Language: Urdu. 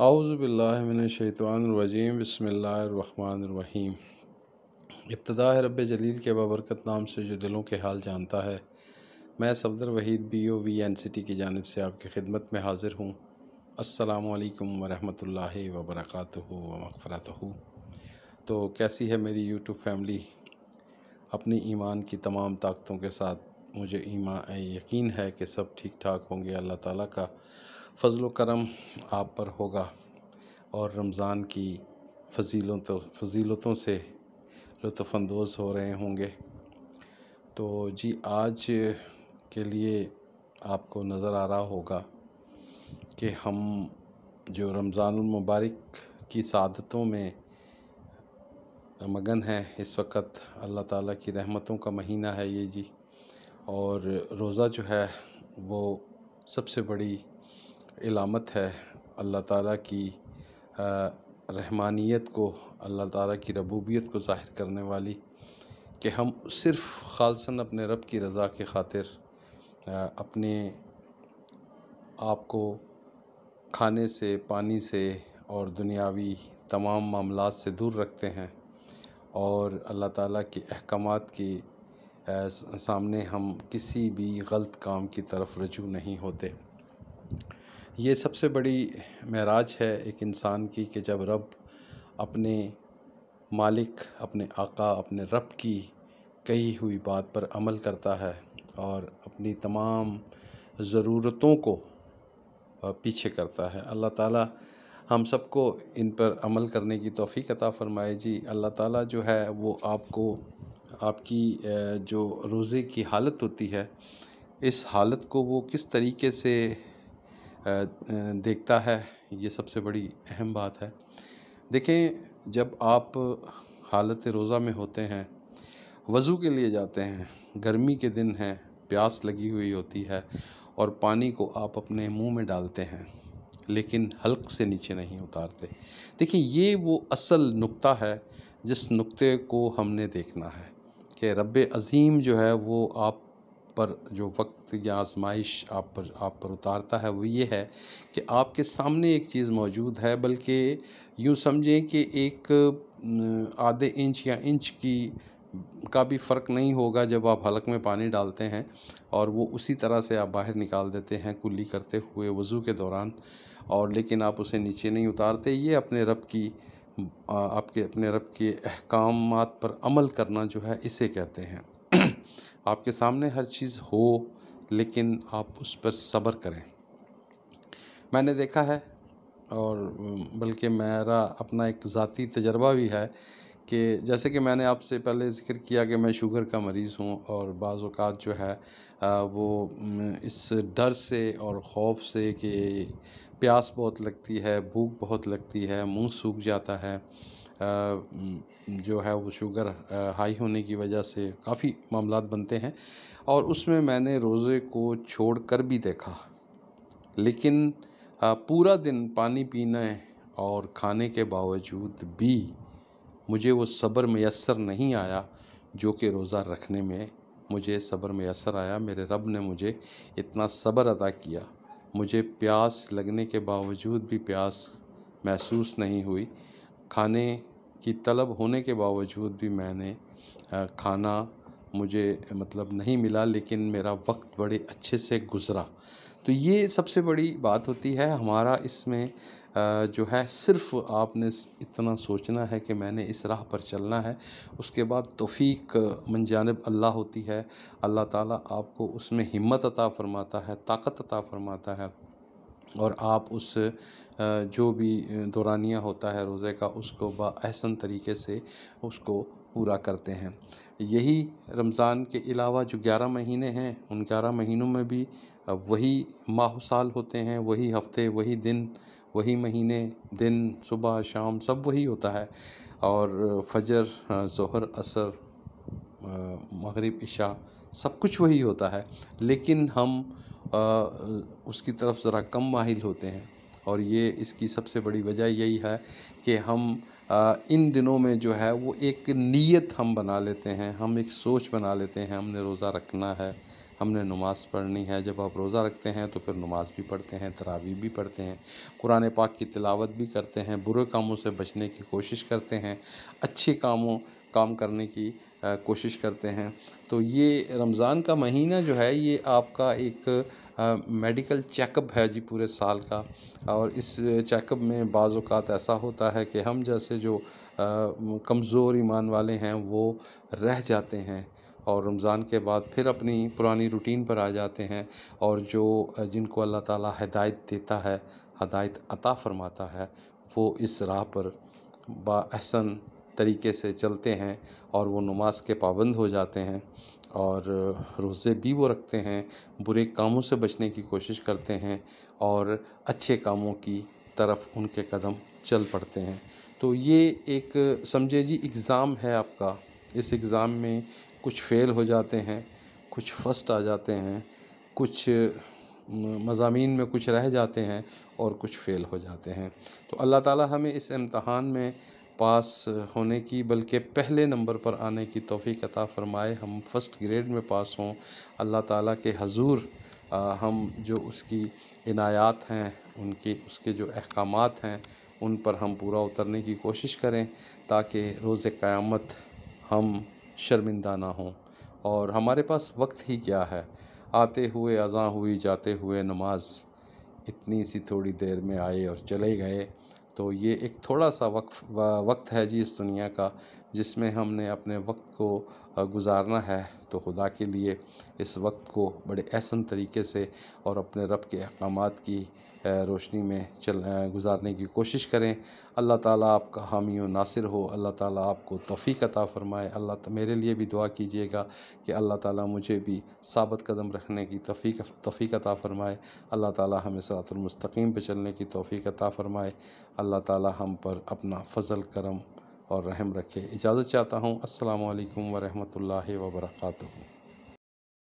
اعوذ باللہ من الشیطان الرجیم بسم اللہ الرحمن الرحیم۔ ابتدا ہے رب جلیل کے بابرکت نام سے جو دلوں کے حال جانتا ہے۔ میں صفدر وحید BOVNCT کی جانب سے آپ کی خدمت میں حاضر ہوں۔ السلام علیکم ورحمۃ اللہ وبرکاتہ و مغفرتہ۔ تو کیسی ہے میری YouTube فیملی؟ اپنی ایمان کی تمام طاقتوں کے ساتھ مجھے یقین ہے کہ سب ٹھیک ٹھاک ہوں گے۔ اللہ تعالیٰ کا فضل و کرم آپ پر ہوگا اور رمضان کی فضیلتوں سے لطف اندوز ہو رہے ہوں گے۔ تو جی آج کے لیے آپ کو نظر آ رہا ہوگا کہ ہم جو رمضان المبارک کی سعادتوں میں مگن ہیں اس وقت، اللہ تعالیٰ کی رحمتوں کا مہینہ ہے یہ جی، اور روزہ جو ہے وہ سب سے بڑی علامت ہے اللہ تعالیٰ کی رحمانیت کو، اللہ تعالیٰ کی ربوبیت کو ظاہر کرنے والی، کہ ہم صرف خالصاً اپنے رب کی رضا کی خاطر اپنے آپ کو کھانے سے، پانی سے اور دنیاوی تمام معاملات سے دور رکھتے ہیں، اور اللہ تعالیٰ کے احکامات کی سامنے ہم کسی بھی غلط کام کی طرف رجوع نہیں ہوتے۔ یہ سب سے بڑی معراج ہے ایک انسان کی، کہ جب رب اپنے مالک، اپنے آقا، اپنے رب کی کہی ہوئی بات پر عمل کرتا ہے اور اپنی تمام ضرورتوں کو پیچھے کرتا ہے۔ اللہ تعالیٰ ہم سب کو ان پر عمل کرنے کی توفیق عطا فرمائے جی۔ اللہ تعالیٰ جو ہے وہ آپ کو، آپ کی جو روزے کی حالت ہوتی ہے، اس حالت کو وہ کس طریقے سے دیکھتا ہے، یہ سب سے بڑی اہم بات ہے۔ دیکھیں، جب آپ حالت روزہ میں ہوتے ہیں، وضو کے لیے جاتے ہیں، گرمی کے دن ہیں، پیاس لگی ہوئی ہوتی ہے اور پانی کو آپ اپنے منہ میں ڈالتے ہیں لیکن حلق سے نیچے نہیں اتارتے۔ دیکھیں، یہ وہ اصل نقطہ ہے جس نقطے کو ہم نے دیکھنا ہے، کہ رب عظیم جو ہے وہ آپ پر جو وقت یا آزمائش آپ پر اتارتا ہے، وہ یہ ہے کہ آپ کے سامنے ایک چیز موجود ہے، بلکہ یوں سمجھیں کہ ایک آدھے انچ یا انچ کا بھی فرق نہیں ہوگا جب آپ حلق میں پانی ڈالتے ہیں، اور وہ اسی طرح سے آپ باہر نکال دیتے ہیں کلی کرتے ہوئے وضو کے دوران، اور لیکن آپ اسے نیچے نہیں اتارتے۔ یہ اپنے رب کے احکامات پر عمل کرنا جو ہے، اسے کہتے ہیں۔ آپ کے سامنے ہر چیز ہو لیکن آپ اس پر صبر کریں۔ میں نے دیکھا ہے، اور بلکہ میرا اپنا ایک ذاتی تجربہ بھی ہے، کہ جیسے کہ میں نے آپ سے پہلے ذکر کیا کہ میں شوگر کا مریض ہوں، اور بعض اوقات جو ہے وہ اس ڈر سے اور خوف سے کہ پیاس بہت لگتی ہے، بھوک بہت لگتی ہے، منہ سوکھ جاتا ہے، جو ہے وہ شوگر ہائی ہونے کی وجہ سے کافی معاملات بنتے ہیں، اور اس میں نے روزے کو چھوڑ کر بھی دیکھا، لیکن پورا دن پانی پینے اور کھانے کے باوجود بھی مجھے وہ صبر میسر نہیں آیا جو کہ روزہ رکھنے میں مجھے صبر میسر آیا۔ میرے رب نے مجھے اتنا صبر عطا کیا، مجھے پیاس لگنے کے باوجود بھی پیاس محسوس نہیں ہوئی، کھانے کی طلب ہونے کے باوجود بھی میں نے کھانا مجھے نہیں ملا، لیکن میرا وقت بڑے اچھے سے گزرا۔ تو یہ سب سے بڑی بات ہوتی ہے ہمارا اس میں جو ہے، صرف آپ نے اتنا سوچنا ہے کہ میں نے اس راہ پر چلنا ہے، اس کے بعد توفیق من جانب اللہ ہوتی ہے۔ اللہ تعالیٰ آپ کو اس میں ہمت عطا فرماتا ہے، طاقت عطا فرماتا ہے، اور آپ اس جو بھی دورانیہ ہوتا ہے روزے کا، اس کو باحسن طریقے سے اس کو پورا کرتے ہیں۔ یہی رمضان کے علاوہ جو 11 مہینے ہیں، ان 11 مہینوں میں بھی وہی ماہ و سال ہوتے ہیں، وہی ہفتے، وہی دن، وہی مہینے، دن، صبح شام سب وہی ہوتا ہے، اور فجر، ظہر، عصر، مغرب، عشاء سب کچھ وہی ہوتا ہے، لیکن ہم اس کی طرف ذرا کم مائل ہوتے ہیں، اور یہ اس کی سب سے بڑی وجہ یہی ہے کہ ہم ان دنوں میں جو ہے وہ ایک نیت ہم بنا لیتے ہیں، ہم ایک سوچ بنا لیتے ہیں، ہم نے روزہ رکھنا ہے، ہم نے نماز پڑھنی ہے۔ جب آپ روزہ رکھتے ہیں تو پھر نماز بھی پڑھتے ہیں، تراویح بھی پڑھتے ہیں، قرآن پاک کی تلاوت بھی کرتے ہیں، برے کاموں سے بچنے کی کوشش کرتے ہیں، اچھے کام کرنے کی کوشش کرتے ہیں۔ تو یہ رمضان کا مہینہ جو ہے یہ آپ کا ایک میڈیکل چیک اپ ہے جی پورے سال کا، اور اس چیک اپ میں بعض اوقات ایسا ہوتا ہے کہ ہم جیسے جو کمزور ایمان والے ہیں وہ رہ جاتے ہیں، اور رمضان کے بعد پھر اپنی پرانی روٹین پر آ جاتے ہیں، اور جن کو اللہ تعالیٰ ہدایت دیتا ہے، ہدایت عطا فرماتا ہے، وہ اس راہ پر بااحسن طریقے سے چلتے ہیں، اور وہ نماز کے پابند ہو جاتے ہیں، اور روزے بھی وہ رکھتے ہیں، برے کاموں سے بچنے کی کوشش کرتے ہیں، اور اچھے کاموں کی طرف ان کے قدم چل پڑتے ہیں۔ تو یہ ایک سمجھے جی ایگزام ہے آپ کا۔ اس ایگزام میں کچھ فیل ہو جاتے ہیں، کچھ فرسٹ آ جاتے ہیں، کچھ مضامین میں کچھ رہ جاتے ہیں، اور کچھ فیل ہو جاتے ہیں۔ تو اللہ تعالیٰ ہمیں اس امتحان میں پاس ہونے کی، بلکہ پہلے نمبر پر آنے کی توفیق عطا فرمائے، ہم فرسٹ گریڈ میں پاس ہوں۔ اللہ تعالیٰ کے حضور ہم جو اس کی عنایات ہیں، اس کے جو احکامات ہیں، ان پر ہم پورا اترنے کی کوشش کریں، تاکہ روز قیامت ہم شرمندہ نہ ہوں۔ اور ہمارے پاس وقت ہی کیا ہے، آتے ہوئے اذاں ہوئی، جاتے ہوئے نماز، اتنی سی تھوڑی دیر میں آئے اور چلے گئے۔ تو یہ ایک تھوڑا سا وقت ہے جی اس دنیا کا، جس میں ہم نے اپنے وقت کو گزارنا ہے۔ تو خدا کے لیے اس وقت کو بڑے احسن طریقے سے اور اپنے رب کے احکامات کی روشنی میں گزارنے کی کوشش کریں۔ اللہ تعالیٰ آپ کا حامی و ناصر ہو، اللہ تعالیٰ آپ کو توفیق عطا فرمائے۔ میرے لیے بھی دعا کیجیے گا کہ اللہ تعالیٰ مجھے بھی ثابت قدم رکھنے کی توفیق عطا فرمائے۔ اللہ تعالیٰ ہمیں صراط المستقیم پہ چلنے کی توفیق عطا فرمائے۔ اللہ تعالیٰ ہم پر اپنا فضل، کرم اور رحم رکھے۔ اجازت چاہتا ہوں۔ السلام علیکم ورحمۃ اللہ وبرکاتہ۔